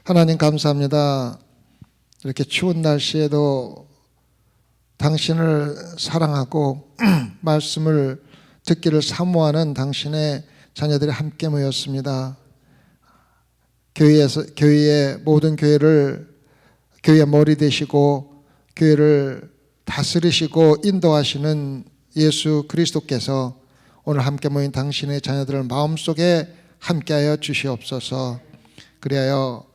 하나님 감사합니다. 이렇게 추운 날씨에도 당신을 사랑하고 말씀을 듣기를 사모하는 당신의 자녀들이 함께 모였습니다. 교회의 모든 교회의 머리 되시고 교회를 다스리시고 인도하시는 예수 그리스도께서 오늘 함께 모인 당신의 자녀들을 마음속에 함께하여 주시옵소서. 그리하여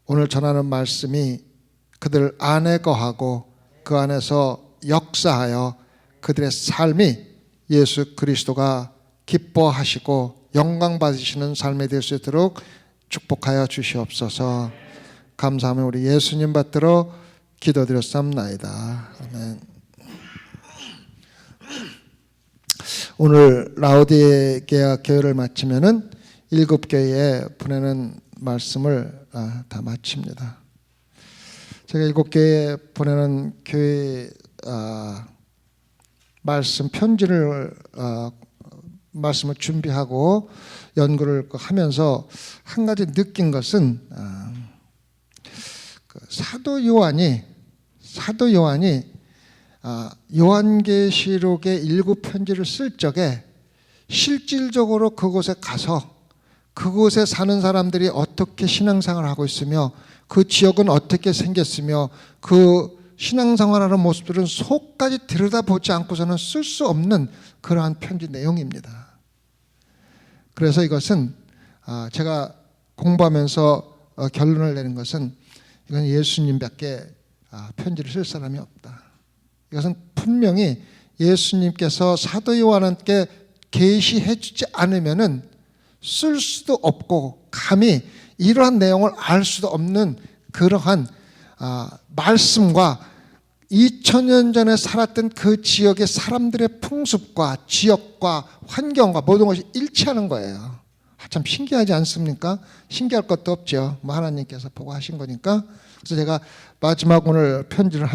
오늘 전하는 말씀이 그들 안에 거하고 그 안에서 역사하여 그들의 삶이 예수 그리스도가 기뻐하시고 영광 받으시는 삶이 될 수 있도록 축복하여 주시옵소서. 감사하며 우리 예수님 받들어 기도드렸사옵나이다. 아멘. 오늘 라오디게아 교회를 마치면은 7교회에 보내는 말씀을 다 마칩니다. 제가 7교회에 보내는 교회 말씀 편지를 말씀을 준비하고 연구를 하면서 한 가지 느낀 것은 사도 요한이 요한계시록의 7편지를 쓸 적에 실질적으로 그곳에 가서 그곳에 사는 사람들이 어떻게 신앙생활을 하고 있으며 그 지역은 어떻게 생겼으며 그 신앙생활하는 모습들은 속까지 들여다보지 않고서는 쓸 수 없는 그러한 편지 내용입니다. 그래서 이것은 제가 공부하면서 결론을 내린 것은 이건 예수님밖에 편지를 쓸 사람이 없다. 이것은 분명히 예수님께서 사도 요한께 계시해 주지 않으면은 쓸 수도 없고 감히 이러한 내용을 알 수도 없는 그러한 말씀과 2000년 전에 살았던 그 지역의 사람들의 풍습과 지역과 환경과 모든 것이 일치하는 거예요. 참 신기하지 않습니까? 신기할 것도 없죠. 하나님께서 보고 하신 거니까. 그래서 제가 마지막 오늘 편지를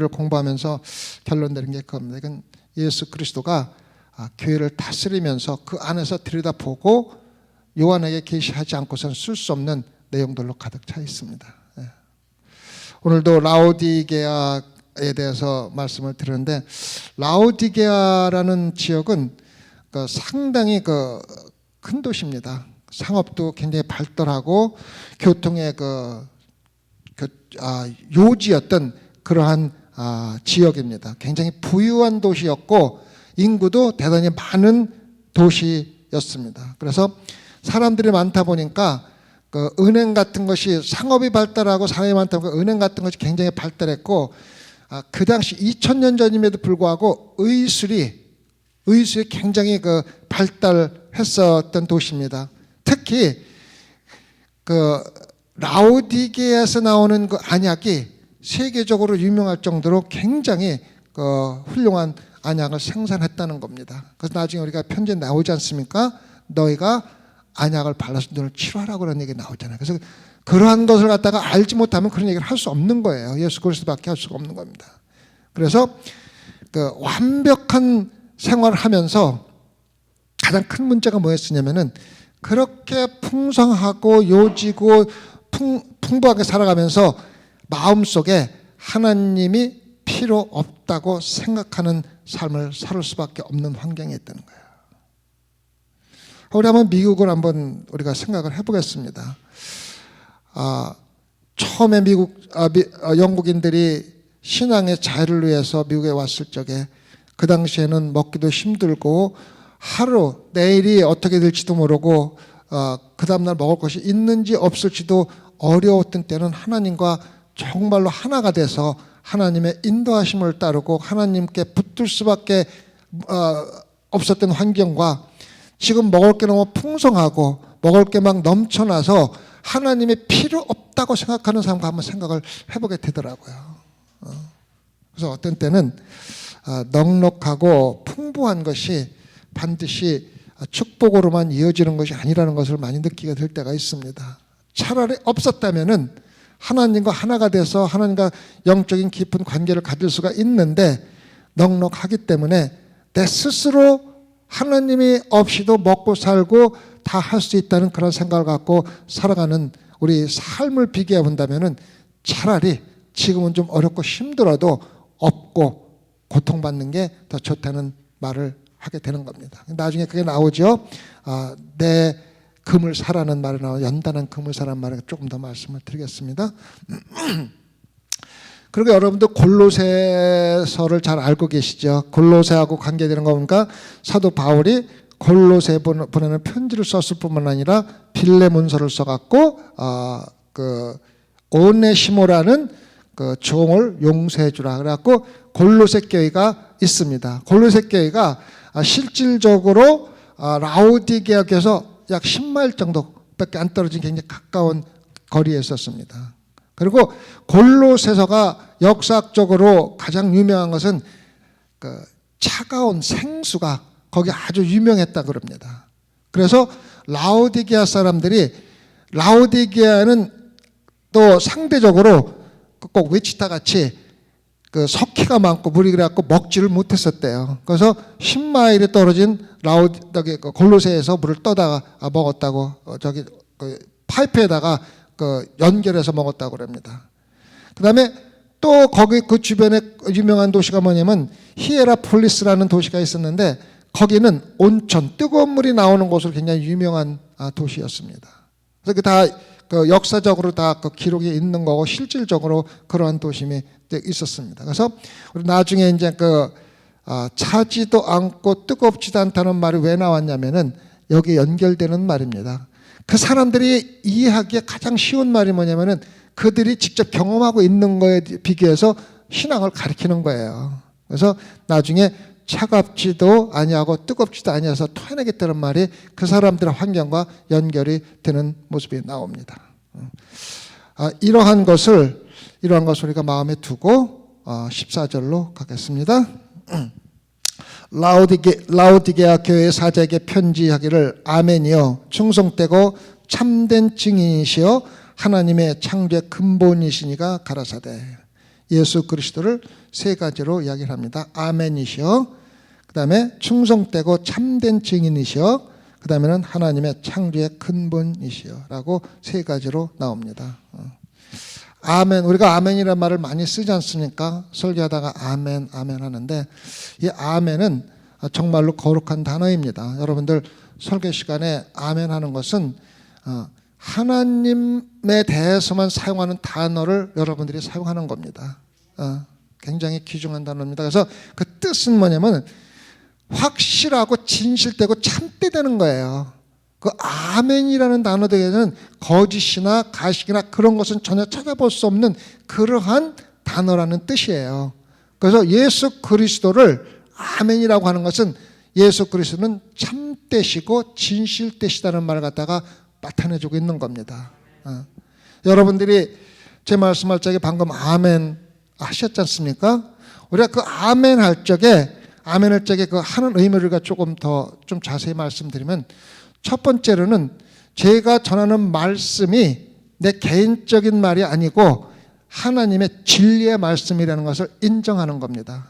공부하면서 결론 내린 게 그겁니다. 이건 예수 그리스도가 교회를 다스리면서 그 안에서 들여다보고 요한에게 계시하지 않고서는 쓸 수 없는 내용들로 가득 차 있습니다. 오늘도 라오디게아에 대해서 말씀을 드렸는데, 라오디게아라는 지역은 상당히 큰 도시입니다. 상업도 굉장히 발달하고 교통의 요지였던 그러한 지역입니다. 굉장히 부유한 도시였고 인구도 대단히 많은 도시였습니다. 그래서 사람들이 많다 보니까 은행 같은 것이 상업이 발달하고 사람이 많다 보니까 은행 같은 것이 굉장히 발달했고 그 당시 2000년 전임에도 불구하고 의술이 굉장히 발달했었던 도시입니다. 특히 라오디게아에서 나오는 그 안약이 세계적으로 유명할 정도로 굉장히 훌륭한 안약을 생산했다는 겁니다. 그래서 나중에 우리가 편지에 나오지 않습니까? 너희가 안약을 발라서 눈을 치료하라고 그런 얘기 나오잖아요. 그래서 그러한 것을 갖다가 알지 못하면 그런 얘기를 할 수 없는 거예요. 예수 그리스도밖에 할 수가 없는 겁니다. 그래서 완벽한 생활을 하면서 가장 큰 문제가 뭐였냐면은 그렇게 풍성하고 요지고 풍부하게 살아가면서 마음속에 하나님이 필요 없다고 생각하는 삶을 살 수밖에 없는 환경에 있다는 거예요. 우리 한번 미국을 한번 우리가 생각을 해보겠습니다. 처음에 영국인들이 신앙의 자유를 위해서 미국에 왔을 적에 그 당시에는 먹기도 힘들고 하루 내일이 어떻게 될지도 모르고 그 다음날 먹을 것이 있는지 없을지도 어려웠던 때는 하나님과 정말로 하나가 돼서 하나님의 인도하심을 따르고 하나님께 붙들 수밖에 없었던 환경과 지금 먹을 게 너무 풍성하고 먹을 게 막 넘쳐나서 하나님이 필요 없다고 생각하는 사람과 한번 생각을 해보게 되더라고요. 그래서 어떤 때는 넉넉하고 풍부한 것이 반드시 축복으로만 이어지는 것이 아니라는 것을 많이 느끼게 될 때가 있습니다. 차라리 없었다면은 하나님과 하나가 돼서 하나님과 영적인 깊은 관계를 가질 수가 있는데 넉넉하기 때문에 내 스스로 하나님이 없이도 먹고 살고 다 할 수 있다는 그런 생각을 갖고 살아가는 우리 삶을 비교해 본다면은 차라리 지금은 좀 어렵고 힘들어도 없고 고통받는 게 더 좋다는 말을 하게 되는 겁니다. 나중에 그게 나오죠. 내 금을 사라는 말이 나와, 연단한 금을 사라는 말을 조금 더 말씀을 드리겠습니다. 그리고 여러분들 골로새서를 잘 알고 계시죠. 골로새하고 관계되는 거 보니까 사도 바울이 골로새 보내는 편지를 썼을 뿐만 아니라 빌레몬서를 써갖고 그 오네시모라는 그 종을 용서해 주라 그래갖고 골로새 교회가 있습니다. 골로새 교회가 실질적으로 라오디게아 교회에서 약 10마일 정도밖에 안 떨어진 굉장히 가까운 거리에 있었습니다. 그리고 골로새서가 역사적으로 가장 유명한 것은 그 차가운 생수가 거기 아주 유명했다 그럽니다. 그래서 라오디게아 사람들이, 라오디게아는 또 상대적으로 꼭 위치타 같이 그 석회가 많고 물이 그래갖고 먹지를 못했었대요. 그래서 10마일이 떨어진 골로새에서 물을 떠다가 먹었다고, 저기 그 파이프에다가 그 연결해서 먹었다고 그럽니다. 그 다음에 또 거기 그 주변에 유명한 도시가 뭐냐면 히에라폴리스라는 도시가 있었는데 거기는 온천, 뜨거운 물이 나오는 곳으로 굉장히 유명한 도시였습니다. 그래서 다 그 역사적으로 다 그 기록이 있는 거고 실질적으로 그러한 도심이 있었습니다. 그래서 우리 나중에 이제 그 차지도 않고 뜨겁지도 않다는 말이 왜 나왔냐면은 여기 연결되는 말입니다. 그 사람들이 이해하기에 가장 쉬운 말이 뭐냐면은 그들이 직접 경험하고 있는 거에 비교해서 신앙을 가리키는 거예요. 그래서 나중에 차갑지도 아니하고 뜨겁지도 아니해서 토해내겠다는 말이 그 사람들의 환경과 연결이 되는 모습이 나옵니다. 이러한 것을 우리가 마음에 두고 14절로 가겠습니다. 라오디게아 교회 사자에게 편지하기를 아멘이여 충성되고 참된 증인이시여 하나님의 창조의 근본이시니가 가라사대. 예수 그리스도를 세 가지로 이야기를 합니다. 아멘이시여, 그 다음에 충성되고 참된 증인이시여, 그 다음에는 하나님의 창조의 근본이시여 라고 세 가지로 나옵니다. 아멘, 우리가 아멘이라는 말을 많이 쓰지 않습니까? 설교하다가 아멘 아멘 하는데 이 아멘은 정말로 거룩한 단어입니다. 여러분들 설교 시간에 아멘 하는 것은 하나님에 대해서만 사용하는 단어를 여러분들이 사용하는 겁니다. 굉장히 귀중한 단어입니다. 그래서 그 뜻은 뭐냐면 확실하고 진실되고 참되다는 거예요. 그 아멘이라는 단어 등에는 거짓이나 가식이나 그런 것은 전혀 찾아볼 수 없는 그러한 단어라는 뜻이에요. 그래서 예수 그리스도를 아멘이라고 하는 것은 예수 그리스도는 참되시고 진실되시다는 말을 갖다가 나타내주고 있는 겁니다. 여러분들이 제 말씀할 적에 방금 아멘 하셨지 않습니까? 우리가 그 아멘 할 적에 그 하는 의미를 조금 더 좀 자세히 말씀드리면 첫 번째로는 제가 전하는 말씀이 내 개인적인 말이 아니고 하나님의 진리의 말씀이라는 것을 인정하는 겁니다.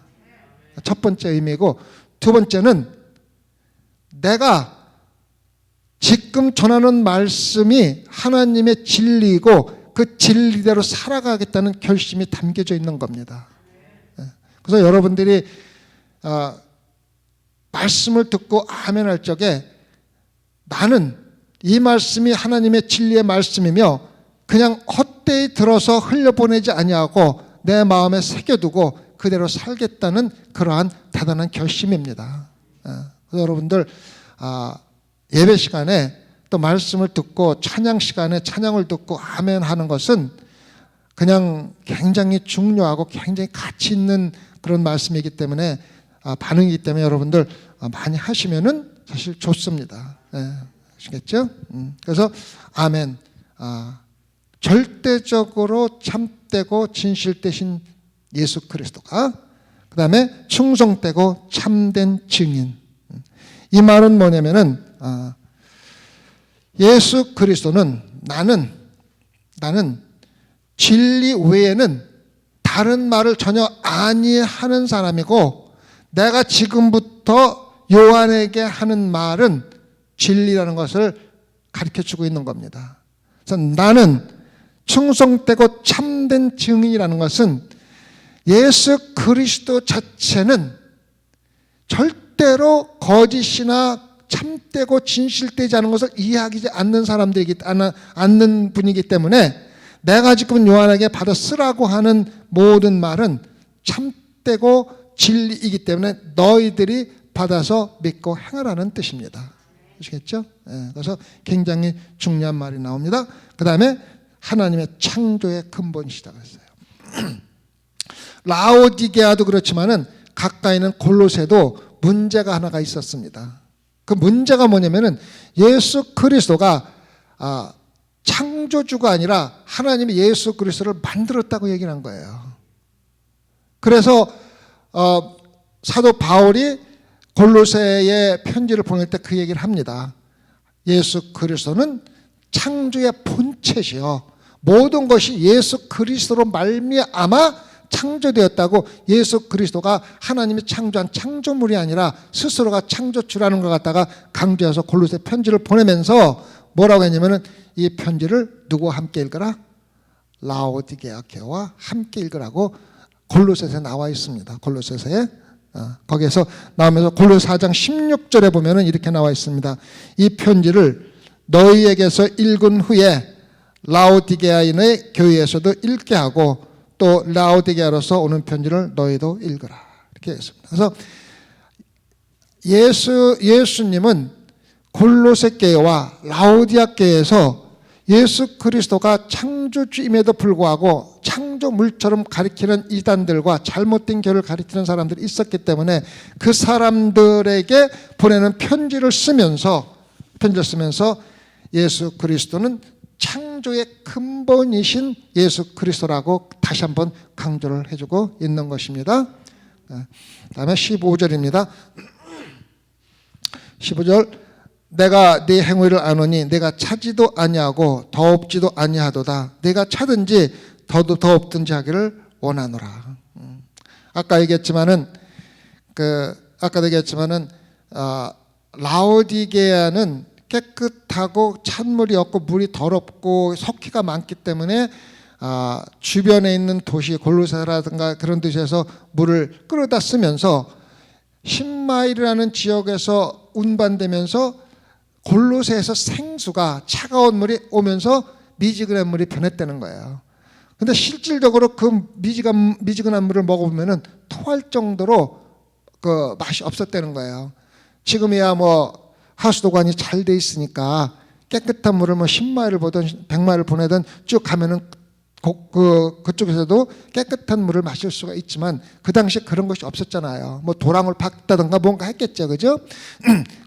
첫 번째 의미고, 두 번째는 내가 지금 전하는 말씀이 하나님의 진리이고 그 진리대로 살아가겠다는 결심이 담겨져 있는 겁니다. 그래서 여러분들이 말씀을 듣고 아멘 할 적에 나는 이 말씀이 하나님의 진리의 말씀이며 그냥 헛되이 들어서 흘려보내지 아니하고 내 마음에 새겨두고 그대로 살겠다는 그러한 대단한 결심입니다. 그래서 여러분들 예배 시간에 또 말씀을 듣고 찬양 시간에 찬양을 듣고 아멘 하는 것은 그냥 굉장히 중요하고 굉장히 가치 있는 그런 말씀이기 때문에 반응이기 때문에 여러분들 많이 하시면은 사실 좋습니다. 아시겠죠? 그래서 아멘. 절대적으로 참되고 진실되신 예수 그리스도가, 그 다음에 충성되고 참된 증인. 이 말은 뭐냐면은 예수 그리스도는 나는 진리 외에는 다른 말을 전혀 아니하는 사람이고 내가 지금부터 요한에게 하는 말은 진리라는 것을 가르쳐주고 있는 겁니다. 그래서 나는 충성되고 참된 증인이라는 것은 예수 그리스도 자체는 절대로 거짓이나 참되고 진실되지 않은 것을 이해하지 않는 분이기 때문에 내가 지금 요한에게 받아 쓰라고 하는 모든 말은 참되고 진리이기 때문에 너희들이 받아서 믿고 행하라는 뜻입니다. 아시겠죠? 그래서 굉장히 중요한 말이 나옵니다. 그 다음에 하나님의 창조의 근본이시다 그랬어요. 라오디게아도 그렇지만은 가까이는 골로새도 문제가 하나가 있었습니다. 그 문제가 뭐냐면은 예수 그리스도가 창조주가 아니라 하나님이 예수 그리스도를 만들었다고 얘기를 한 거예요. 그래서 사도 바울이 골로새에 편지를 보낼 때 그 얘기를 합니다. 예수 그리스도는 창조의 본체시요 모든 것이 예수 그리스도로 말미암아 창조되었다고. 예수 그리스도가 하나님이 창조한 창조물이 아니라 스스로가 창조주라는 것 갖다가 강조해서 골로새 편지를 보내면서 뭐라고 했냐면은 이 편지를 누구와 함께 읽으라? 라오디게아 교회와 함께 읽으라고 골로새에 나와 있습니다. 골로새에 거기에서 나오면서 골로새 4장 16절에 보면은 이렇게 나와 있습니다. 이 편지를 너희에게서 읽은 후에 라오디게아인의 교회에서도 읽게 하고 또 라오디게아로서 오는 편지를 너희도 읽으라 이렇게 했습니다. 그래서 예수님은 골로새 교회와 라오디아 교회에서 예수 그리스도가 창조주임에도 불구하고 창조물처럼 가리키는 이단들과 잘못된 교를 가리키는 사람들이 있었기 때문에 그 사람들에게 보내는 편지를 쓰면서 예수 그리스도는 창조의 근본이신 예수 그리스도라고 다시 한번 강조를 해주고 있는 것입니다. 다음에 15절입니다. 15절 내가 네 행위를 아노니 내가 차지도 아니하고 더없지도 아니하도다. 내가 차든지 더없든지 하기를 원하노라. 아까도 얘기했지만은 라오디게아는 깨끗하고 찬물이 없고 물이 더럽고 석회가 많기 때문에 주변에 있는 도시 골로새라든가 그런 도시에서 물을 끌어다 쓰면서 10마일이라는 지역에서 운반되면서 골로새에서 생수가 차가운 물이 오면서 미지근한 물이 변했다는 거예요. 근데 실질적으로 그 미지근한 물을 먹어보면은 토할 정도로 그 맛이 없었다는 거예요. 지금이야 뭐 하수도관이 잘 돼 있으니까 깨끗한 물을 뭐 10마일을 보든 100마일을 보내든 쭉 가면은 그쪽에서도 깨끗한 물을 마실 수가 있지만 그 당시에 그런 것이 없었잖아요. 뭐 도랑을 박다든가 뭔가 했겠죠, 그죠?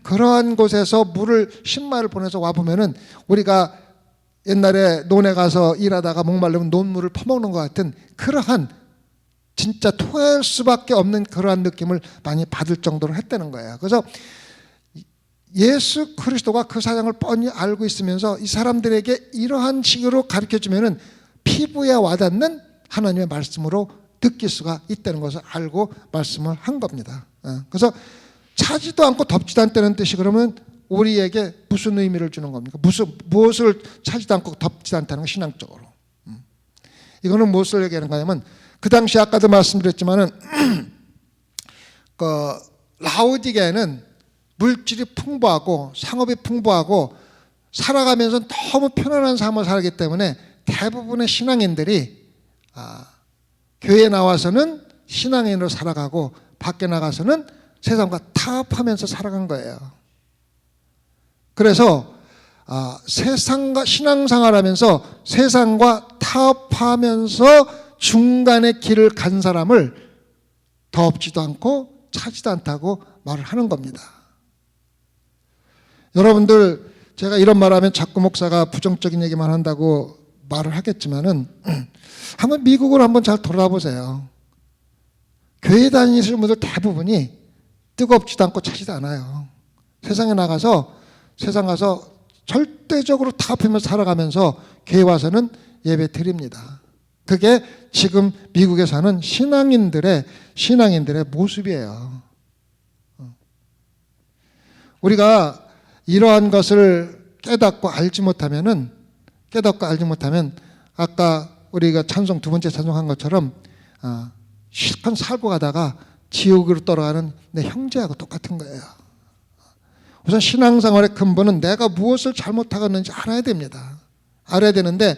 그러한 곳에서 물을 10마일을 보내서 와 보면은 우리가 옛날에 논에 가서 일하다가 목말르면 논물을 퍼먹는 것 같은 그러한 진짜 토할 수밖에 없는 그러한 느낌을 많이 받을 정도로 했다는 거예요. 그래서 예수 그리스도가 그 사정을 뻔히 알고 있으면서 이 사람들에게 이러한 식으로 가르쳐주면은 피부에 와닿는 하나님의 말씀으로 느낄 수가 있다는 것을 알고 말씀을 한 겁니다. 그래서 차지도 않고 덥지도 않다는 뜻이 그러면 우리에게 무슨 의미를 주는 겁니까? 무엇을 차지도 않고 덥지도 않다는 건 신앙적으로. 이거는 무엇을 얘기하는 거냐면 그 당시 아까도 말씀드렸지만은 그 라오디게아는 물질이 풍부하고 상업이 풍부하고 살아가면서 너무 편안한 삶을 살기 때문에 대부분의 신앙인들이 교회에 나와서는 신앙인으로 살아가고 밖에 나가서는 세상과 타협하면서 살아간 거예요. 그래서 세상과 신앙생활하면서 세상과 타협하면서 중간에 길을 간 사람을 덥지도 않고 차지도 않다고 말을 하는 겁니다. 여러분들 제가 이런 말하면 자꾸 목사가 부정적인 얘기만 한다고 말을 하겠지만은 한번 미국을 한번 잘 돌아보세요. 교회 다니시는 분들 대부분이 뜨겁지도 않고 차지도 않아요. 세상에 나가서 세상 가서 절대적으로 타협하면서 살아가면서 교회 와서는 예배 드립니다. 그게 지금 미국에 사는 신앙인들의 모습이에요. 우리가 이러한 것을 깨닫고 알지 못하면은 깨닫고 알지 못하면 아까 우리가 찬송 두 번째 찬송한 것처럼 실컷 살고 가다가 지옥으로 떨어가는 내 형제하고 똑같은 거예요. 우선 신앙생활의 근본은 내가 무엇을 잘못하고 있는지 알아야 됩니다. 알아야 되는데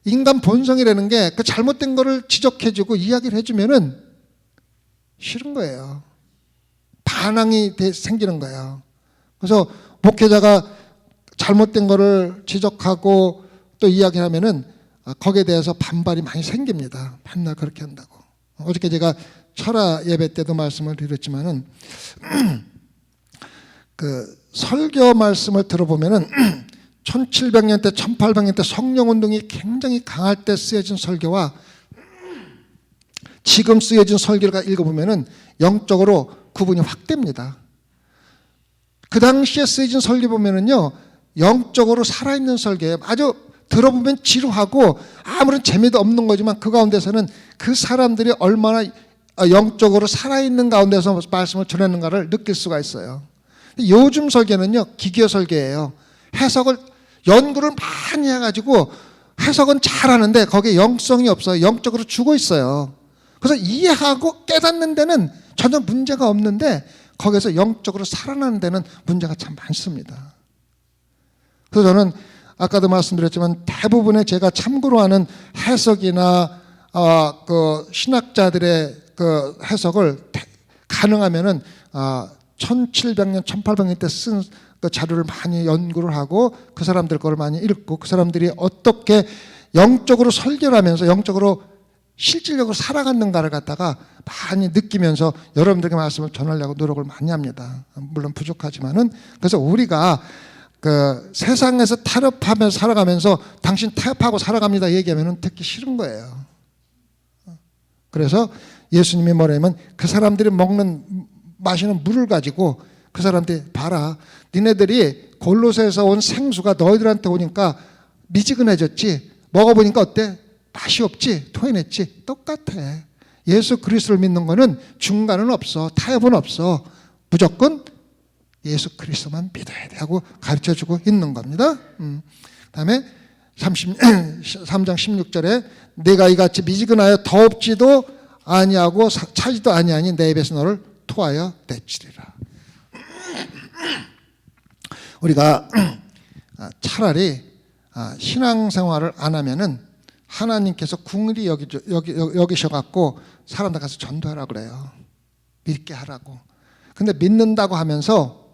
인간 본성이라는 게 그 잘못된 거를 지적해주고 이야기를 해주면은 싫은 거예요. 반항이 생기는 거예요. 그래서 목회자가 잘못된 거를 지적하고 또 이야기하면은 거기에 대해서 반발이 많이 생깁니다. 맨날 그렇게 한다고. 어저께 제가 철야 예배 때도 말씀을 드렸지만은 그 설교 말씀을 들어보면은 1700년 때 1800년 때 성령운동이 굉장히 강할 때 쓰여진 설교와 지금 쓰여진 설교를 읽어보면은 영적으로 구분이 확 됩니다. 그 당시에 쓰여진 설교 보면은요 영적으로 살아있는 설교예요. 아주 들어보면 지루하고 아무런 재미도 없는 거지만 그 가운데서는 그 사람들이 얼마나 영적으로 살아있는 가운데서 말씀을 전하는가를 느낄 수가 있어요. 요즘 설교는요 기교 설교예요. 해석을 연구를 많이 해가지고 해석은 잘하는데 거기에 영성이 없어요. 영적으로 죽어 있어요. 그래서 이해하고 깨닫는 데는 전혀 문제가 없는데 거기에서 영적으로 살아나는 데는 문제가 참 많습니다. 그래서 저는 아까도 말씀드렸지만 대부분의 제가 참고로 하는 해석이나 그 신학자들의 그 해석을 가능하면은 1700년, 1800년 때 쓴 그 자료를 많이 연구를 하고 그 사람들 거를 많이 읽고 그 사람들이 어떻게 영적으로 설교를 하면서 영적으로 실질적으로 살아갔는가를 갖다가 많이 느끼면서 여러분들에게 말씀을 전하려고 노력을 많이 합니다. 물론 부족하지만은. 그래서 우리가 그 세상에서 타협하면서 살아가면서 당신 타협하고 살아갑니다 얘기하면은 듣기 싫은 거예요. 그래서 예수님이 뭐냐면 그 사람들이 마시는 물을 가지고 그 사람들이 봐라, 니네들이 골로새에서 온 생수가 너희들한테 오니까 미지근해졌지, 먹어보니까 어때? 맛이 없지, 토해냈지. 똑같아. 예수 그리스도를 믿는 거는 중간은 없어, 타협은 없어. 무조건 예수 그리스도만 믿어야 돼 하고 가르쳐주고 있는 겁니다. 다음에 3장 16절에 내가 이같이 미지근하여 더웁지도 아니하고 차지도 아니하니 내 입에서 너를 토하여 내치리라. 우리가 차라리 신앙생활을 안 하면은 하나님께서 궁일이 여기셔갖고 사람들 가서 전도하라고 그래요. 믿게 하라고. 근데 믿는다고 하면서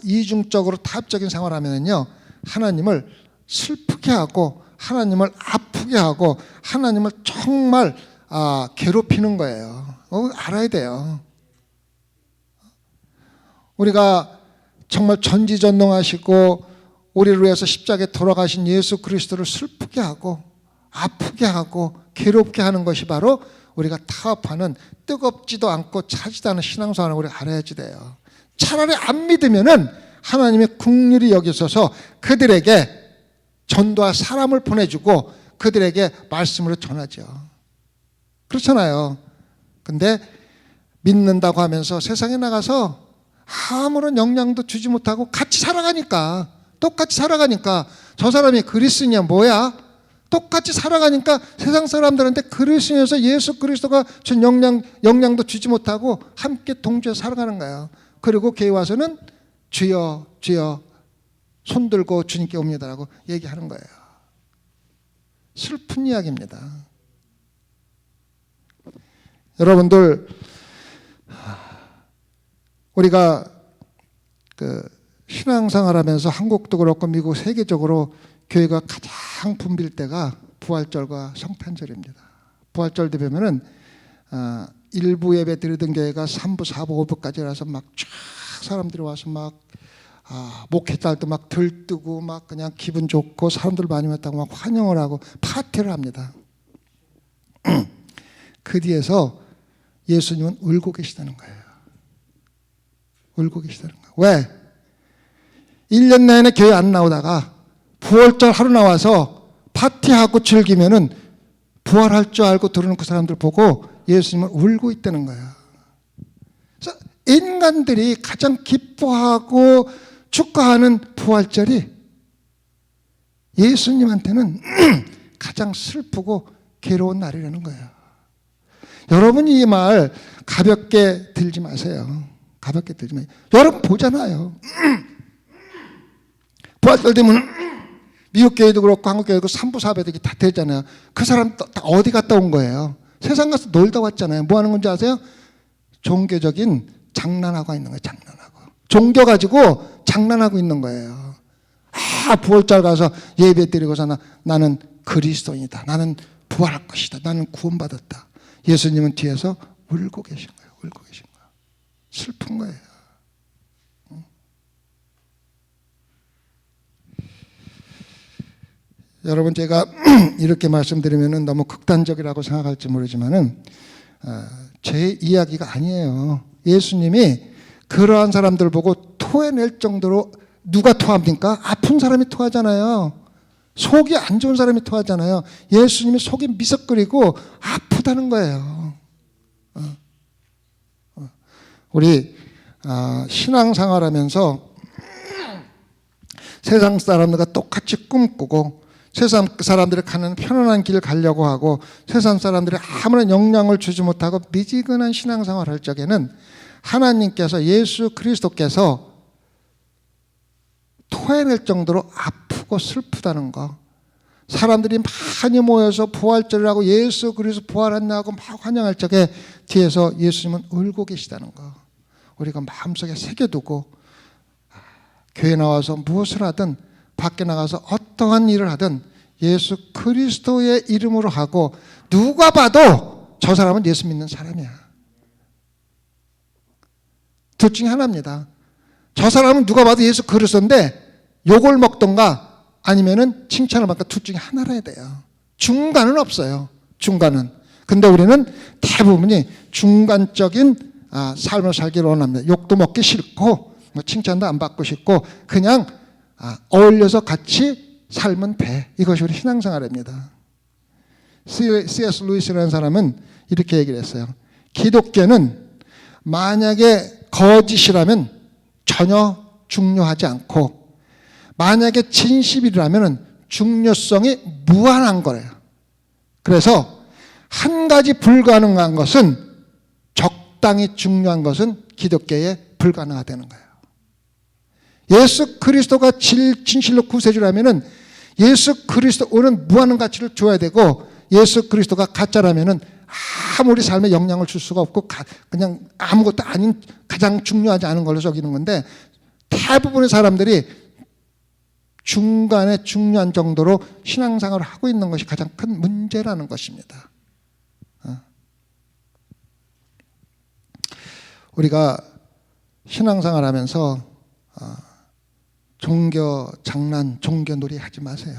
이중적으로 타협적인 생활을 하면은요 하나님을 슬프게 하고 하나님을 아프게 하고 하나님을 정말 괴롭히는 거예요. 알아야 돼요. 우리가 정말 전지전능하시고 우리를 위해서 십자가에 돌아가신 예수 그리스도를 슬프게 하고 아프게 하고 괴롭게 하는 것이 바로 우리가 타협하는, 뜨겁지도 않고 차지도 않은 신앙생활을 우리가 알아야지 돼요. 차라리 안 믿으면은 하나님의 긍휼히 여기셔서 그들에게 전도할 사람을 보내주고 그들에게 말씀으로 전하죠. 그렇잖아요. 근데 믿는다고 하면서 세상에 나가서 아무런 영향도 주지 못하고 같이 살아가니까, 똑같이 살아가니까 저 사람이 그리스도냐 뭐야? 똑같이 살아가니까 세상 사람들한테 그리스도에서 예수 그리스도가 준 영향도 주지 못하고 함께 동조해서 살아가는 거예요. 그리고 교회 와서는 주여 주여 손 들고 주님께 옵니다라고 얘기하는 거예요. 슬픈 이야기입니다. 여러분들, 우리가 그 신앙생활하면서 한국도 그렇고 미국 세계적으로 교회가 가장 붐빌 때가 부활절과 성탄절입니다. 부활절 되면은 일부 예배 드리던 교회가 3부, 4부, 5부까지라서 막 쫙 사람들이 와서 막 목회자들도 막 들뜨고 막 그냥 기분 좋고 사람들 많이 왔다고 막 환영을 하고 파티를 합니다. 그 뒤에서 예수님은 울고 계시다는 거예요. 울고 계시다는 거예요. 왜? 1년 내내 교회 안 나오다가 부활절 하루 나와서 파티하고 즐기면은 부활할 줄 알고 들어오는 그 사람들 보고 예수님은 울고 있다는 거예요. 그래서 인간들이 가장 기뻐하고 축하하는 부활절이 예수님한테는 가장 슬프고 괴로운 날이라는 거예요. 여러분이 이 말 가볍게 들지 마세요. 가볍게 들지 마세요. 여러분 보잖아요. 부활절 되면 미국 교회도 그렇고 한국 교회도 그렇고 산부사배들이 다 되잖아요. 그 사람 다 어디 갔다 온 거예요? 세상 가서 놀다 왔잖아요. 뭐 하는 건지 아세요? 종교적인 장난하고 있는 거예요. 장난하고. 종교 가지고 장난하고 있는 거예요. 부활절 가서 예배 드리고서 나는 그리스도인이다. 나는 부활할 것이다. 나는 구원받았다. 예수님은 뒤에서 울고 계신 거예요. 울고 계신 거예요. 슬픈 거예요. 여러분, 제가 이렇게 말씀드리면 너무 극단적이라고 생각할지 모르지만은 제 이야기가 아니에요. 예수님이 그러한 사람들 보고 토해낼 정도로, 누가 토합니까? 아픈 사람이 토하잖아요. 속이 안 좋은 사람이 토하잖아요. 예수님이 속이 미석거리고 아프다는 거예요. 우리 신앙생활하면서 세상 사람들과 똑같이 꿈꾸고 세상 사람들이 가는 편안한 길을 가려고 하고 세상 사람들이 아무런 영향을 주지 못하고 미지근한 신앙생활을 할 적에는 하나님께서, 예수 그리스도께서 토해낼 정도로 아프고 슬프다는 거, 사람들이 많이 모여서 부활절이라고 예수 그리스도 부활했나고 막 환영할 적에 뒤에서 예수님은 울고 계시다는 거, 우리가 마음속에 새겨두고 교회 나와서 무엇을 하든 밖에 나가서 어떠한 일을 하든 예수 그리스도의 이름으로 하고, 누가 봐도 저 사람은 예수 믿는 사람이야. 둘 중에 하나입니다. 저 사람은 누가 봐도 예수 그리스도인데 욕을 먹던가 아니면은 칭찬을 받던가, 둘 중에 하나라 해야 돼요. 중간은 없어요. 중간은. 근데 우리는 대부분이 중간적인 삶을 살기를 원합니다. 욕도 먹기 싫고 칭찬도 안 받고 싶고 그냥 어울려서 같이 살면 돼. 이것이 우리 신앙생활입니다. C.S. 루이스라는 사람은 이렇게 얘기를 했어요. 기독교는 만약에 거짓이라면 전혀 중요하지 않고, 만약에 진실이라면 중요성이 무한한 거예요. 그래서 한 가지 불가능한 것은, 적당히 중요한 것은 기독교에 불가능하다는 거예요. 예수 그리스도가 진실로 구세주라면은 예수 그리스도는 무한한 가치를 줘야 되고, 예수 그리스도가 가짜라면은 아무리 삶에 영향을 줄 수가 없고 그냥 아무것도 아닌, 가장 중요하지 않은 걸로 여기는 건데, 대부분의 사람들이 중간에 중요한 정도로 신앙생활을 하고 있는 것이 가장 큰 문제라는 것입니다. 우리가 신앙생활 하면서 종교 장난, 종교 놀이 하지 마세요.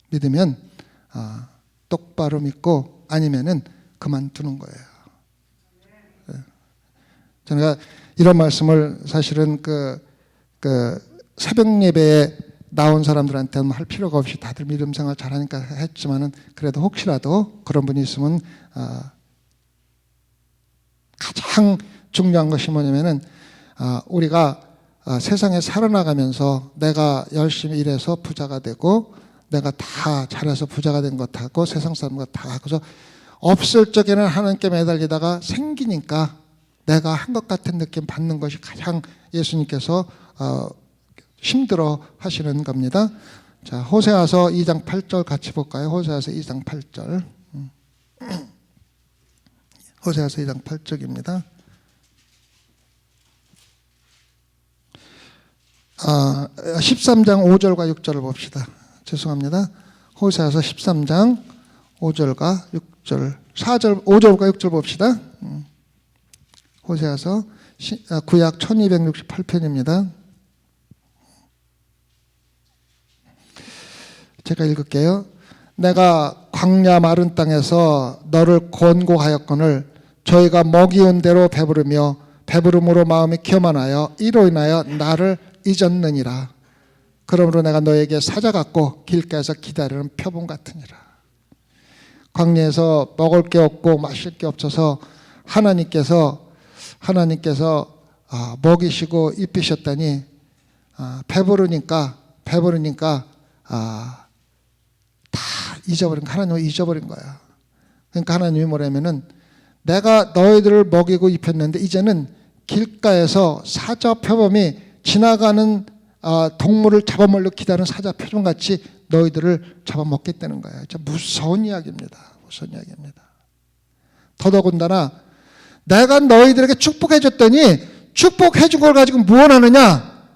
믿으면 똑바로 믿고 아니면은 그만두는 거예요. 제가 이런 말씀을 사실은 그 새벽 예배에 나온 사람들한테는 할 필요가 없이 다들 믿음 생활 잘하니까 했지만은, 그래도 혹시라도 그런 분이 있으면 가장 중요한 것이 뭐냐면은 우리가 세상에 살아나가면서 내가 열심히 일해서 부자가 되고 내가 다 잘해서 부자가 된 것하고 세상 사람과 다 하고서 없을 적에는 하나님께 매달리다가 생기니까 내가 한 것 같은 느낌 받는 것이 가장 예수님께서 힘들어 하시는 겁니다. 자, 호세아서 2장 8절 같이 볼까요? 호세아서 2장 8절. 호세아서 2장 8절입니다. 13장 5절과 6절을 봅시다. 죄송합니다. 호세아서 13장 5절과 6절, 4절, 5절과 6절 봅시다. 호세아서 구약 1268편입니다. 제가 읽을게요. 내가 광야 마른 땅에서 너를 권고하였거늘 저희가 먹이 온 대로 배부르며 배부름으로 마음이 교만하여 이로 인하여 나를 잊었느니라. 그러므로 내가 너에게 사자 같고 길가에서 기다리는 표범 같으니라. 광야에서 먹을 게 없고 마실 게 없어서 하나님께서 먹이시고 입히셨더니 배부르니까 다 잊어버린 거야. 하나님을 잊어버린 거야. 그러니까 하나님이 뭐냐면은 내가 너희들을 먹이고 입혔는데 이제는 길가에서 사자 표범이 지나가는 동물을 잡아먹으려 기다리는 사자 표범같이 너희들을 잡아먹겠다는 거예요. 진짜 무서운 이야기입니다. 무서운 이야기입니다. 더더군다나 내가 너희들에게 축복해 줬더니 축복해 준 걸 가지고 무엇 하느냐?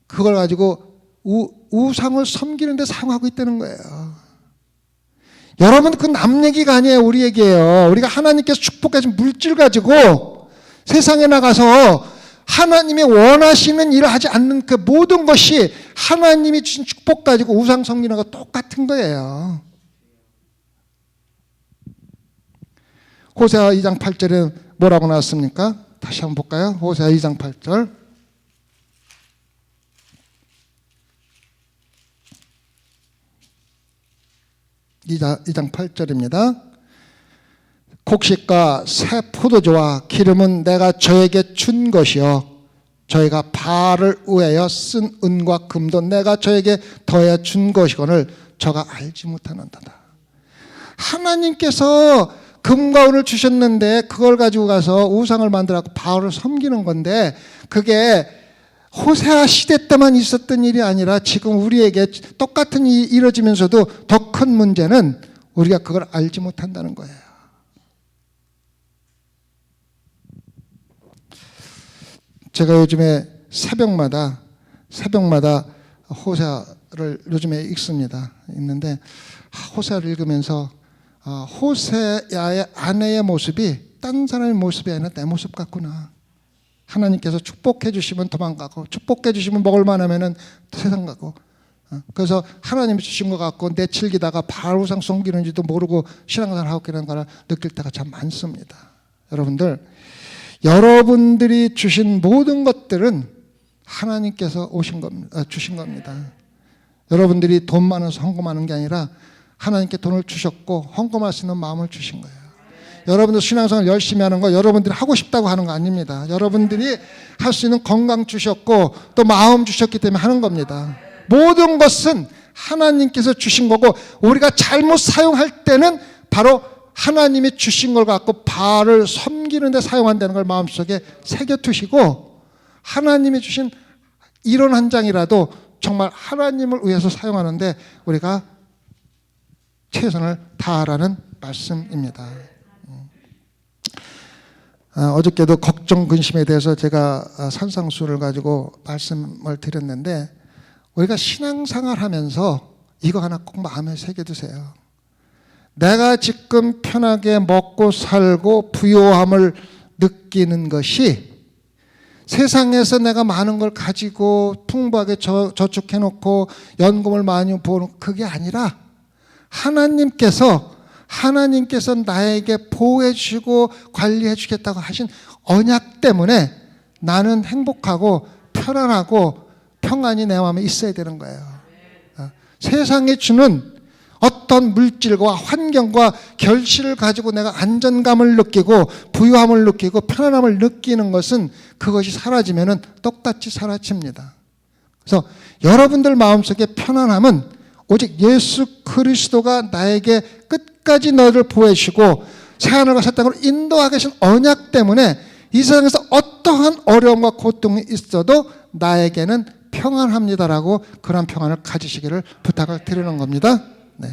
그걸 가지고 우상을 섬기는 데 사용하고 있다는 거예요. 여러분, 그 남 얘기가 아니에요. 우리 얘기예요. 우리가 하나님께서 축복해 준 물질 가지고 세상에 나가서 하나님이 원하시는 일을 하지 않는 그 모든 것이 하나님이 주신 축복 가지고 우상 섬기는 거 똑같은 거예요. 호세아 2장 8절에 뭐라고 나왔습니까? 다시 한번 볼까요? 호세아 2장 8절. 2장 8절입니다. 곡식과 새 포도주와 기름은 내가 저에게 준 것이요 저희가 바알을 위하여 쓴 은과 금도 내가 저에게 더해 준 것이거늘 저가 알지 못하는도다. 하나님께서 금과 은을 주셨는데 그걸 가지고 가서 우상을 만들어서 바알을 섬기는 건데 그게 호세아 시대 때만 있었던 일이 아니라 지금 우리에게 똑같은 일이 이루어지면서도 더 큰 문제는 우리가 그걸 알지 못한다는 거예요. 제가 요즘에 새벽마다 호세아를 요즘에 읽습니다. 읽는데 호세아를 읽으면서 호세아의 아내의 모습이 딴 사람의 모습이 아니라 내 모습 같구나. 하나님께서 축복해 주시면 도망가고 축복해 주시면 먹을 만하면은 세상 가고 그래서 하나님이 주신 것 같고 내칠기다가 바알 우상 섬기는지도 모르고 신앙생활 하고 있는 걸 느낄 때가 참 많습니다. 여러분들이 주신 모든 것들은 하나님께서 주신 겁니다. 여러분들이 돈 많아서 헌금하는 게 아니라 하나님께 돈을 주셨고 헌금할 수 있는 마음을 주신 거예요. 여러분들 신앙생활 열심히 하는 거 여러분들이 하고 싶다고 하는 거 아닙니다. 여러분들이 할 수 있는 건강 주셨고 또 마음 주셨기 때문에 하는 겁니다. 모든 것은 하나님께서 주신 거고 우리가 잘못 사용할 때는 바로 하나님이 주신 걸 갖고 바알을 섬기는 데 사용한다는 걸 마음속에 새겨두시고 하나님이 주신 이론 한 장이라도 정말 하나님을 위해서 사용하는데 우리가 최선을 다하라는 말씀입니다. 어저께도 걱정 근심에 대해서 제가 산상수를 가지고 말씀을 드렸는데 우리가 신앙생활 하면서 이거 하나 꼭 마음에 새겨두세요. 내가 지금 편하게 먹고 살고 부요함을 느끼는 것이 세상에서 내가 많은 걸 가지고 풍부하게 저축해놓고 연금을 많이 버는 그게 아니라 하나님께서 나에게 보호해 주시고 관리해 주겠다고 하신 언약 때문에 나는 행복하고 편안하고 평안이 내 마음에 있어야 되는 거예요. 세상에 주는 어떤 물질과 환경과 결실을 가지고 내가 안전감을 느끼고 부유함을 느끼고 편안함을 느끼는 것은 그것이 사라지면은 똑같이 사라집니다. 그래서 여러분들 마음속에 편안함은 오직 예수 그리스도가 나에게 끝까지 너를 보호해 주시고 새하늘과 새 땅으로 인도하게 계신 언약 때문에 이 세상에서 어떠한 어려움과 고통이 있어도 나에게는 평안합니다라고 그런 평안을 가지시기를 부탁을 드리는 겁니다. 네.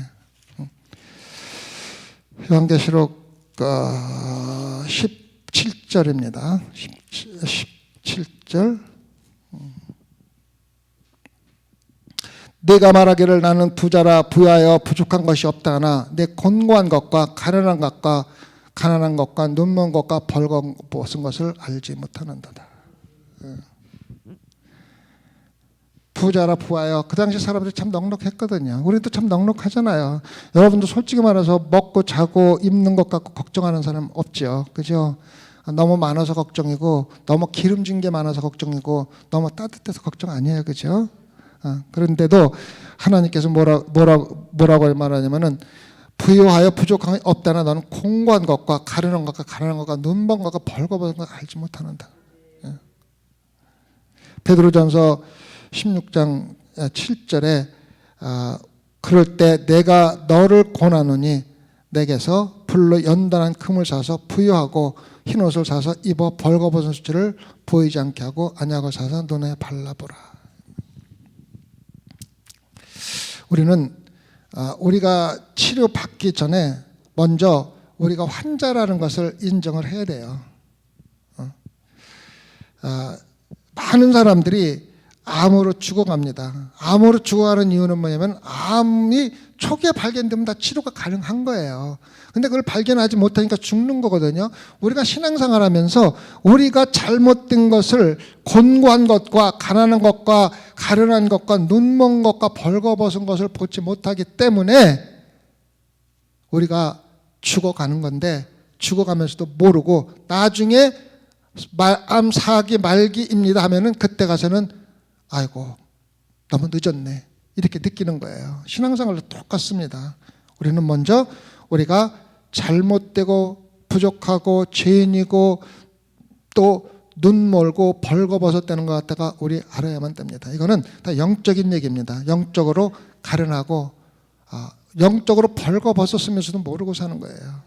요한계시록 17절입니다. 17절. 네가 말하기를 나는 부자라 부하여 부족한 것이 없다 하나 내 곤고한 것과 가난한 것과 눈먼 것과 벌거벗은 것을 알지 못하는도다. 부자라 부하여 그 당시 사람들이 참 넉넉했거든요. 우리도 참 넉넉하잖아요. 여러분도 솔직히 말해서 먹고 자고 입는 것 갖고 걱정하는 사람 없죠. 그죠? 너무 많아서 걱정이고 너무 기름진 게 많아서 걱정이고 너무 따뜻해서 걱정 아니에요. 그죠? 그런데도 하나님께서 뭐라고 말하냐면은 부유하여 부족한 게 없다나 너는 공고한 것과 가련한 것과 눈먼 것과 벌거벗은 것 알지 못하는다. 베드로전서 16장 7절에 그럴 때 내가 너를 권하노니 내게서 불로 연단한 금을 사서 부유하고 흰옷을 사서 입어 벌거벗은 수치를 보이지 않게 하고 안약을 사서 눈에 발라보라. 우리가 치료받기 전에 먼저 우리가 환자라는 것을 인정을 해야 돼요. 많은 사람들이 암으로 죽어갑니다. 암으로 죽어가는 이유는 뭐냐면 암이 초기에 발견되면 다 치료가 가능한 거예요. 근데 그걸 발견하지 못하니까 죽는 거거든요. 우리가 신앙생활 하면서 우리가 잘못된 것을 곤고한 것과 가난한 것과 가련한 것과 눈먼 것과 벌거벗은 것을 보지 못하기 때문에 우리가 죽어가는 건데, 죽어가면서도 모르고 나중에 암 4기 말기입니다 하면은 그때 가서는 아이고 너무 늦었네 이렇게 느끼는 거예요. 신앙생활도 똑같습니다. 우리는 먼저 우리가 잘못되고 부족하고 죄인이고 또 눈멀고 벌거벗었다는 것 같다가 우리 알아야만 됩니다. 이거는 다 영적인 얘기입니다. 영적으로 가련하고 영적으로 벌거벗었으면서도 모르고 사는 거예요.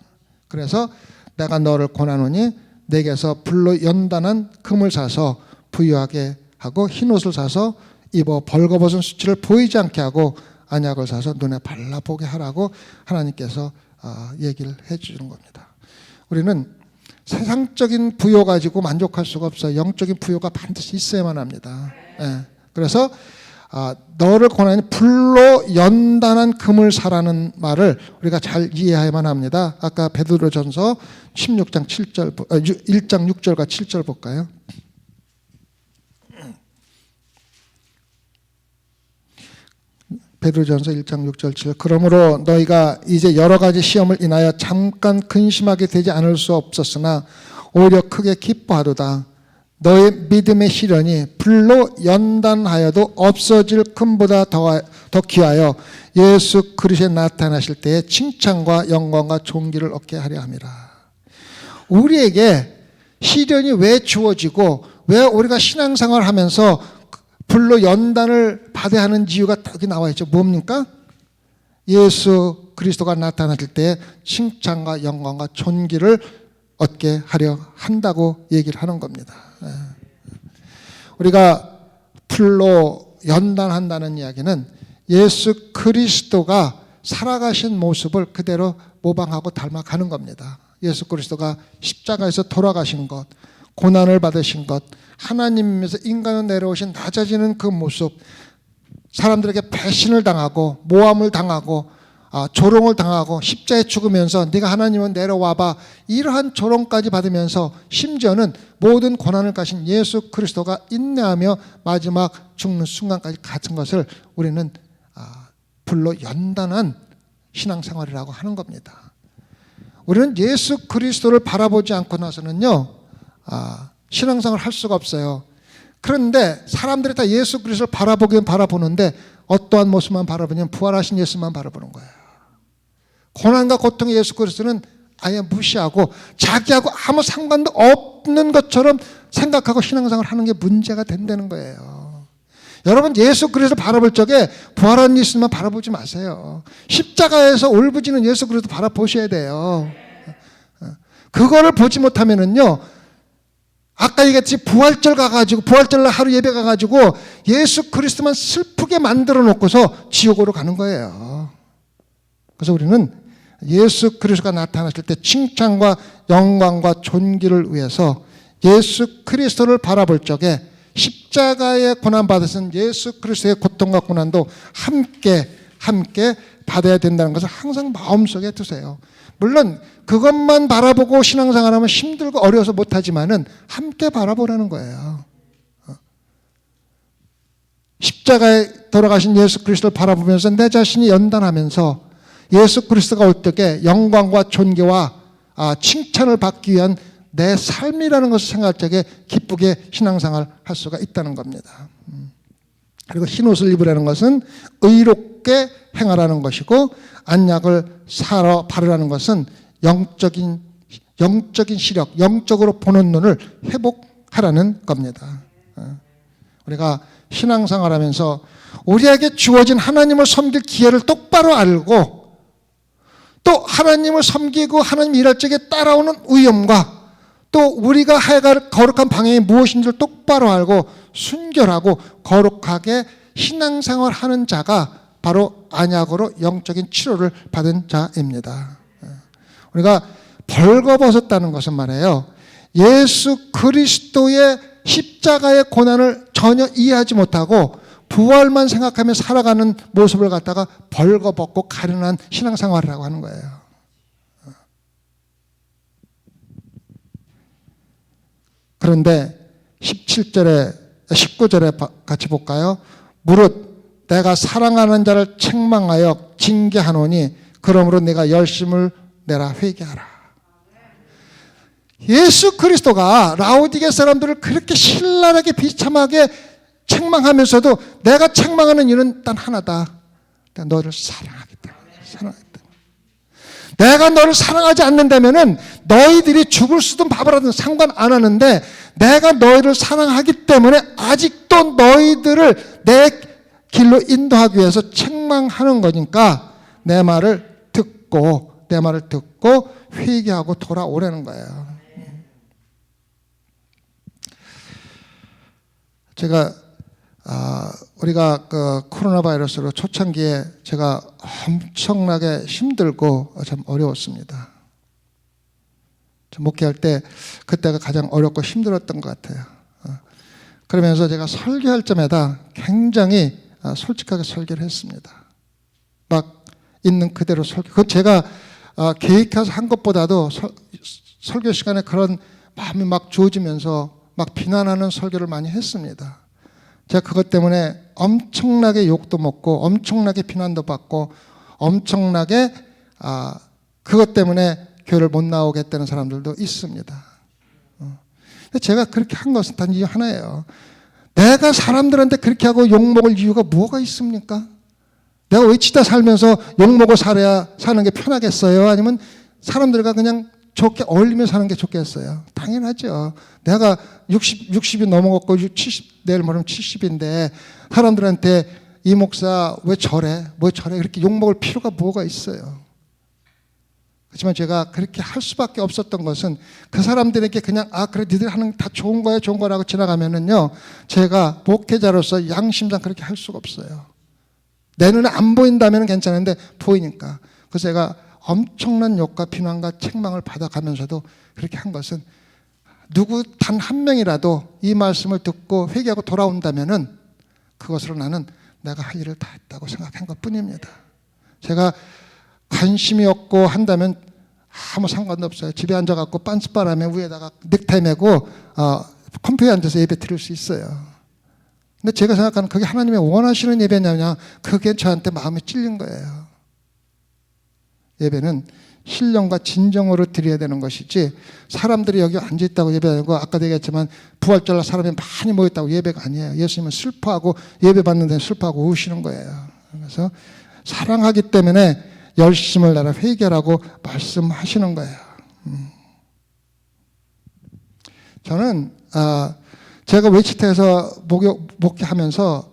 그래서 내가 너를 권하노니 내게서 불로 연단한 금을 사서 부유하게 하고 흰옷을 사서 입어 벌거벗은 수치를 보이지 않게 하고 안약을 사서 눈에 발라보게 하라고 하나님께서 얘기를 해주는 겁니다. 우리는 세상적인 부요 가지고 만족할 수가 없어요. 영적인 부요가 반드시 있어야만 합니다. 그래서 너를 권하니 불로 연단한 금을 사라는 말을 우리가 잘 이해해야만 합니다. 아까 베드로전서 16장 7절, 1장 6절과 7절 볼까요? 베드로전서 1장 6절 7. 그러므로 너희가 이제 여러 가지 시험을 인하여 잠깐 근심하게 되지 않을 수 없었으나 오히려 크게 기뻐하도다. 너의 믿음의 시련이 불로 연단하여도 없어질 금보다 더 귀하여 예수 그리스도에 나타나실 때에 칭찬과 영광과 존귀를 얻게 하려 함이라. 우리에게 시련이 왜 주어지고 왜 우리가 신앙생활을 하면서 불로 연단을 받아야 하는 이유가 여기 나와 있죠. 뭡니까? 예수 그리스도가 나타나실 때에 칭찬과 영광과 존귀를 얻게 하려 한다고 얘기를 하는 겁니다. 우리가 불로 연단한다는 이야기는 예수 그리스도가 살아가신 모습을 그대로 모방하고 닮아가는 겁니다. 예수 그리스도가 십자가에서 돌아가신 것, 고난을 받으신 것, 하나님에서 인간으로 내려오신 낮아지는 그 모습, 사람들에게 배신을 당하고 모함을 당하고 조롱을 당하고 십자가에 죽으면서 네가 하나님은 내려와봐 이러한 조롱까지 받으면서 심지어는 모든 고난을 가신 예수 그리스도가 인내하며 마지막 죽는 순간까지 갇은 것을 우리는 불로 연단한 신앙생활이라고 하는 겁니다. 우리는 예수 그리스도를 바라보지 않고 나서는요 신앙생활을 할 수가 없어요. 그런데 사람들이 다 예수 그리스도를 바라보긴 바라보는데 어떠한 모습만 바라보냐면 부활하신 예수만 바라보는 거예요. 고난과 고통의 예수 그리스도는 아예 무시하고 자기하고 아무 상관도 없는 것처럼 생각하고 신앙생활을 하는 게 문제가 된다는 거예요. 여러분 예수 그리스도를 바라볼 적에 부활한 예수만 바라보지 마세요. 십자가에서 울부짖는 예수 그리스도 바라보셔야 돼요. 그거를 보지 못하면은요 아까 얘기했듯이 부활절 가가지고 부활절날 하루 예배 가가지고 예수 그리스도만 슬프게 만들어 놓고서 지옥으로 가는 거예요. 그래서 우리는 예수 그리스도가 나타나실 때 칭찬과 영광과 존귀를 위해서 예수 그리스도를 바라볼 적에 십자가의 고난받으신 예수 그리스도의 고통과 고난도 함께 받아야 된다는 것을 항상 마음속에 두세요. 물론 그것만 바라보고 신앙생활하면 힘들고 어려워서 못하지만은 함께 바라보라는 거예요. 십자가에 돌아가신 예수 그리스도를 바라보면서 내 자신이 연단하면서 예수 그리스도가 어떻게 영광과 존귀와 칭찬을 받기 위한 내 삶이라는 것을 생각할 적에 기쁘게 신앙생활을 할 수가 있다는 겁니다. 그리고 흰옷을 입으라는 것은 의롭게 행하라는 것이고 안약을 사러 바르라는 것은 영적인 시력, 영적으로 보는 눈을 회복하라는 겁니다. 우리가 신앙생활하면서 우리에게 주어진 하나님을 섬길 기회를 똑바로 알고 또 하나님을 섬기고 하나님 일할 적에 따라오는 위험과 또 우리가 해갈 거룩한 방향이 무엇인지를 똑바로 알고 순결하고 거룩하게 신앙생활 하는 자가 바로 안약으로 영적인 치료를 받은 자입니다. 우리가 벌거벗었다는 것은 말이에요, 예수 그리스도의 십자가의 고난을 전혀 이해하지 못하고 부활만 생각하며 살아가는 모습을 갖다가 벌거벗고 가련한 신앙생활이라고 하는 거예요. 그런데 19절에 같이 볼까요? 무릇 내가 사랑하는 자를 책망하여 징계하노니 그러므로 네가 열심을 내라 회개하라. 예수 그리스도가 라오디게 사람들을 그렇게 신랄하게 비참하게 책망하면서도 내가 책망하는 이유는 단 하나다. 내가 너를 사랑하기 때문에. 사랑하기 때문에. 내가 너를 사랑하지 않는다면은 너희들이 죽을 수든 밥을 하든 상관 안 하는데 내가 너희를 사랑하기 때문에 아직도 너희들을 내 길로 인도하기 위해서 책망하는 거니까 내 말을 듣고 회개하고 돌아오라는 거예요. 제가 우리가 그 코로나 바이러스로 초창기에 제가 엄청나게 힘들고 참 어려웠습니다. 목회할 때 그때가 가장 어렵고 힘들었던 것 같아요. 그러면서 제가 설교할 때마다 굉장히 솔직하게 설교를 했습니다. 막 있는 그대로 설교. 그건 제가 계획해서 한 것보다도 설교 시간에 그런 마음이 막 주어지면서 막 비난하는 설교를 많이 했습니다. 제가 그것 때문에 엄청나게 욕도 먹고 엄청나게 비난도 받고 엄청나게 그것 때문에 교회를 못 나오겠다는 사람들도 있습니다. 근데 제가 그렇게 한 것은 단 이유 하나예요. 내가 사람들한테 그렇게 하고 욕먹을 이유가 뭐가 있습니까? 내가 외치다 살면서 욕먹고 사는 게 편하겠어요? 아니면 사람들과 그냥 좋게 어울리며 사는 게 좋겠어요? 당연하죠. 내가 60이 넘어갔고 70, 내일 모레면 70인데 사람들한테 이 목사 왜 저래? 뭐 저래? 그렇게 욕먹을 필요가 뭐가 있어요? 하지만 제가 그렇게 할 수밖에 없었던 것은 그 사람들에게 그냥 그래 니들 하는 다 좋은 거야 좋은 거라고 지나가면은요, 제가 목회자로서 양심상 그렇게 할 수가 없어요. 내 눈에 안 보인다면 괜찮은데 보이니까. 그래서 제가 엄청난 욕과 비난과 책망을 받아가면서도 그렇게 한 것은 누구 단 한 명이라도 이 말씀을 듣고 회개하고 돌아온다면은 그것으로 나는 내가 할 일을 다 했다고 생각한 것 뿐입니다. 제가 관심이 없고 한다면 아무 상관도 없어요. 집에 앉아갖고 빤스바람에 위에다가 넥타이 메고 컴퓨터에 앉아서 예배 드릴 수 있어요. 근데 제가 생각하는 그게 하나님의 원하시는 예배냐냐, 그게 저한테 마음에 찔린 거예요. 예배는 신령과 진정으로 드려야 되는 것이지 사람들이 여기 앉아있다고 예배하고 아까도 얘기했지만 부활절날 사람이 많이 모였다고 예배가 아니에요. 예수님은 슬퍼하고 예배받는 데는 슬퍼하고 우시는 거예요. 그래서 사랑하기 때문에 열심을 내라 회개라고 말씀하시는 거예요. 저는 제가 웨치트에서 목회하면서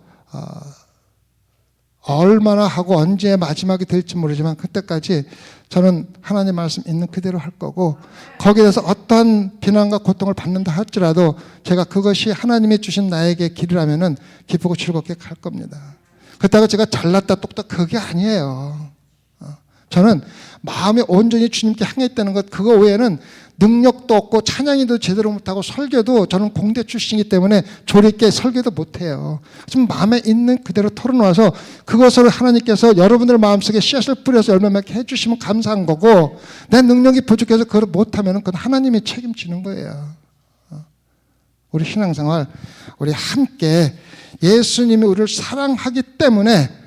얼마나 하고 언제 마지막이 될지 모르지만 그때까지 저는 하나님 말씀 있는 그대로 할 거고 거기에 대해서 어떠한 비난과 고통을 받는다 할지라도 제가 그것이 하나님이 주신 나에게 길이라면은 기쁘고 즐겁게 갈 겁니다. 그렇다고 제가 잘났다 똑딱 그게 아니에요. 저는 마음이 온전히 주님께 향해 있다는 것, 그거 외에는 능력도 없고 찬양이도 제대로 못하고 설교도 저는 공대 출신이기 때문에 조리있게 설교도 못해요. 지금 마음에 있는 그대로 털어놓아서 그것을 하나님께서 여러분들 마음속에 씨앗을 뿌려서 열매 맺게 해주시면 감사한 거고, 내 능력이 부족해서 그걸 못하면 그건 하나님이 책임지는 거예요. 우리 신앙생활, 우리 함께 예수님이 우리를 사랑하기 때문에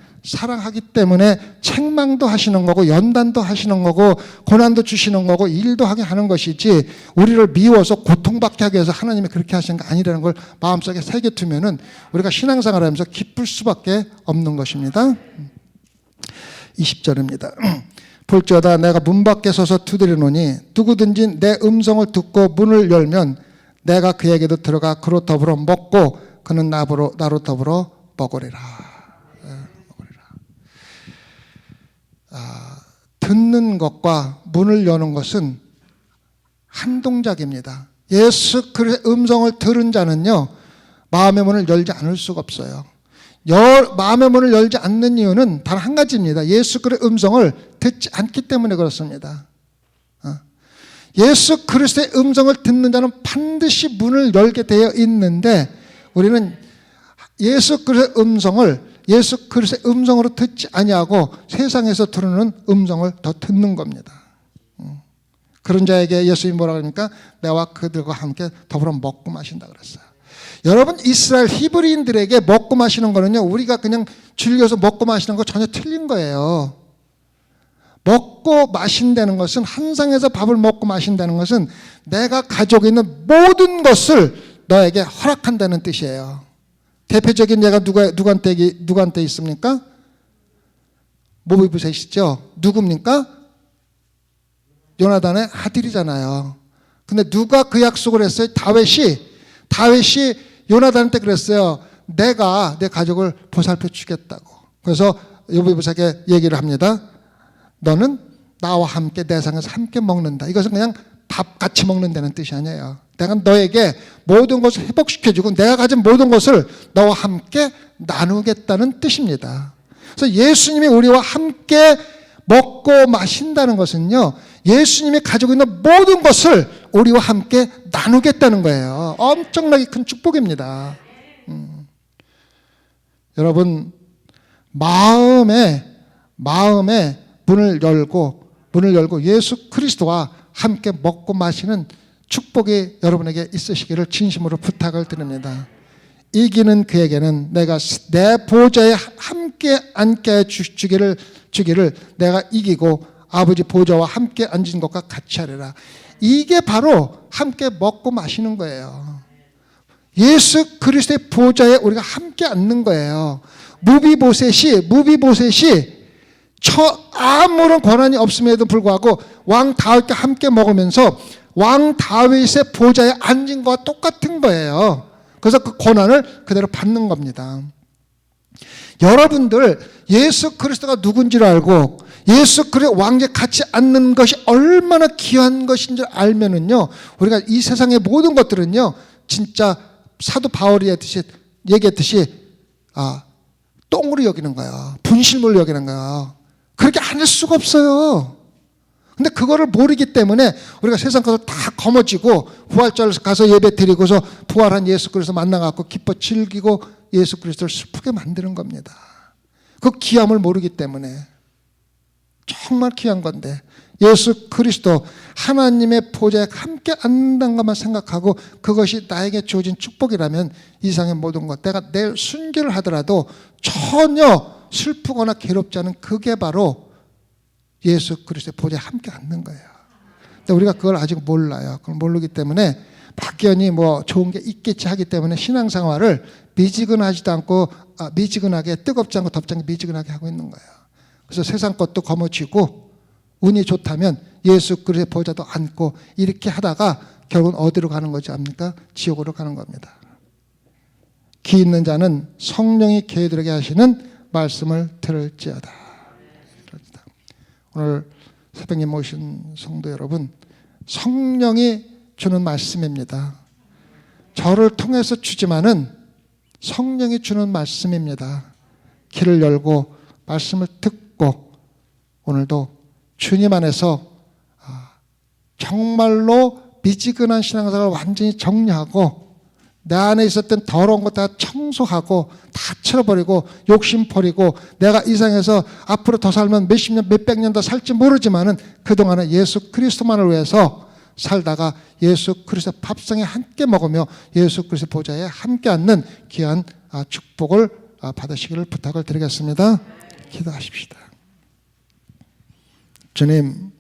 책망도 하시는 거고 연단도 하시는 거고 고난도 주시는 거고 일도 하게 하는 것이지 우리를 미워서 고통받게 하기 위해서 하나님이 그렇게 하시는 거 아니라는 걸 마음속에 새겨두면은 우리가 신앙생활을 하면서 기쁠 수밖에 없는 것입니다. 20절입니다. 볼지어다 내가 문 밖에 서서 두드리노니 누구든지 내 음성을 듣고 문을 열면 내가 그에게도 들어가 그로 더불어 먹고 그는 나로 더불어 먹으리라. 듣는 것과 문을 여는 것은 한 동작입니다. 예수 그리스도의 음성을 들은 자는요, 마음의 문을 열지 않을 수가 없어요. 마음의 문을 열지 않는 이유는 단 한 가지입니다. 예수 그리스도의 음성을 듣지 않기 때문에 그렇습니다. 예수 그리스도의 음성을 듣는 자는 반드시 문을 열게 되어 있는데, 우리는 예수 그리스도의 음성으로 듣지 아니하고 세상에서 들으는 음성을 더 듣는 겁니다. 그런 자에게 예수님이 뭐라 그러니까 내와 그들과 함께 더불어 먹고 마신다 그랬어요. 여러분, 이스라엘 히브리인들에게 먹고 마시는 거는요, 우리가 그냥 즐겨서 먹고 마시는 거 전혀 틀린 거예요. 먹고 마신다는 것은, 한 상에서 밥을 먹고 마신다는 것은 내가 가지고 있는 모든 것을 너에게 허락한다는 뜻이에요. 대표적인 예가 누구한테 있습니까? 모비보셋이죠. 누굽니까? 요나단의 아들이잖아요. 근데 누가 그 약속을 했어요? 다윗이 요나단한테 그랬어요. 내가 내 가족을 보살펴 주겠다고. 그래서 모비보셋에게 얘기를 합니다. 너는 나와 함께 내 상에서 함께 먹는다. 이것은 그냥 밥 같이 먹는다는 뜻이 아니에요. 내가 너에게 모든 것을 회복시켜주고 내가 가진 모든 것을 너와 함께 나누겠다는 뜻입니다. 그래서 예수님이 우리와 함께 먹고 마신다는 것은요, 예수님이 가지고 있는 모든 것을 우리와 함께 나누겠다는 거예요. 엄청나게 큰 축복입니다. 여러분, 마음의 문을 열고 예수 그리스도와 함께 먹고 마시는 축복이 여러분에게 있으시기를 진심으로 부탁을 드립니다. 이기는 그에게는 내가 내 보좌에 함께 앉게 주기를 내가 이기고 아버지 보좌와 함께 앉은 것과 같이 하리라. 이게 바로 함께 먹고 마시는 거예요. 예수 그리스도의 보좌에 우리가 함께 앉는 거예요. 무비보셋이 아무런 권한이 없음에도 불구하고 왕 다윗과 함께 먹으면서 왕 다윗의 보좌에 앉은 것과 똑같은 거예요. 그래서 그 권한을 그대로 받는 겁니다. 여러분들, 예수 그리스도가 누군지를 알고 예수 그리스도 왕좌에 같이 앉는 것이 얼마나 귀한 것인 줄 알면은요, 우리가 이 세상의 모든 것들은요, 진짜 사도 바울이 얘기했듯이 똥으로 여기는 거예요. 분실물로 여기는 거예요. 그렇게 안 할 수가 없어요. 근데 그거를 모르기 때문에 우리가 세상 것을 다 거머쥐고 부활절 가서 예배 드리고서 부활한 예수 그리스도 만나갖고 기뻐 즐기고 예수 그리스도를 슬프게 만드는 겁니다. 그 귀함을 모르기 때문에. 정말 귀한 건데, 예수 그리스도 하나님의 보좌에 함께 앉는다는 것만 생각하고 그것이 나에게 주어진 축복이라면 이상의 모든 것, 내가 내일 순교를 하더라도 전혀 슬프거나 괴롭지 않은, 그게 바로 예수 그리스도의 보좌에 함께 앉는 거예요. 근데 우리가 그걸 아직 몰라요. 그걸 모르기 때문에 막연히 좋은 게 있겠지 하기 때문에 신앙생활을 미지근하게 뜨겁지 않고 덥지 않게 미지근하게 하고 있는 거예요. 그래서 세상 것도 거머쥐고 운이 좋다면 예수 그리스도의 보좌도 앉고 이렇게 하다가 결국은 어디로 가는 거지 압니까? 지옥으로 가는 겁니다. 귀 있는 자는 성령이 교회들에게 하시는 말씀을 들을지어다. 오늘 새벽에 모신 성도 여러분, 성령이 주는 말씀입니다. 저를 통해서 주지만은 성령이 주는 말씀입니다. 귀를 열고 말씀을 듣고 오늘도 주님 안에서 정말로 미지근한 신앙생활을 완전히 정리하고 내 안에 있었던 더러운 것 다 청소하고 다 치워버리고 욕심 버리고 내가 이 세상에서 앞으로 더 살면 몇십 년, 몇백 년 더 살지 모르지만은 그동안은 예수 그리스도만을 위해서 살다가 예수 그리스도 밥상에 함께 먹으며 예수 그리스도 보좌에 함께 앉는 귀한 축복을 받으시기를 부탁을 드리겠습니다. 기도하십시다. 주님,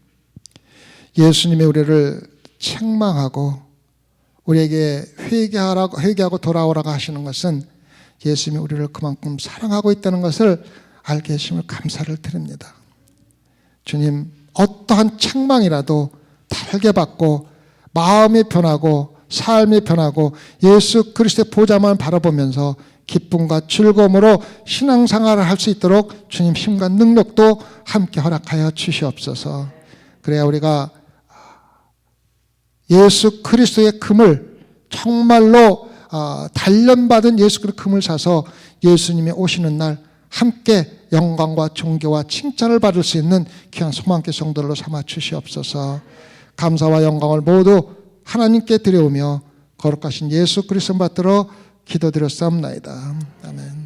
예수님이 우리를 책망하고 우리에게 회개하고 돌아오라고 하시는 것은 예수님이 우리를 그만큼 사랑하고 있다는 것을 알게 해주심을 감사를 드립니다. 주님, 어떠한 책망이라도 달게 받고 마음이 변하고 삶이 변하고 예수 그리스도의 보좌만 바라보면서 기쁨과 즐거움으로 신앙생활을 할 수 있도록 주님 힘과 능력도 함께 허락하여 주시옵소서. 그래야 우리가 예수 그리스도의 금을 정말로 단련받은 예수 그리스도의 금을 사서 예수님이 오시는 날 함께 영광과 존귀와 칭찬을 받을 수 있는 귀한 소망의 성도들로 삼아 주시옵소서. 감사와 영광을 모두 하나님께 드려오며 거룩하신 예수 그리스도 받들어 기도드렸사옵나이다. 아멘.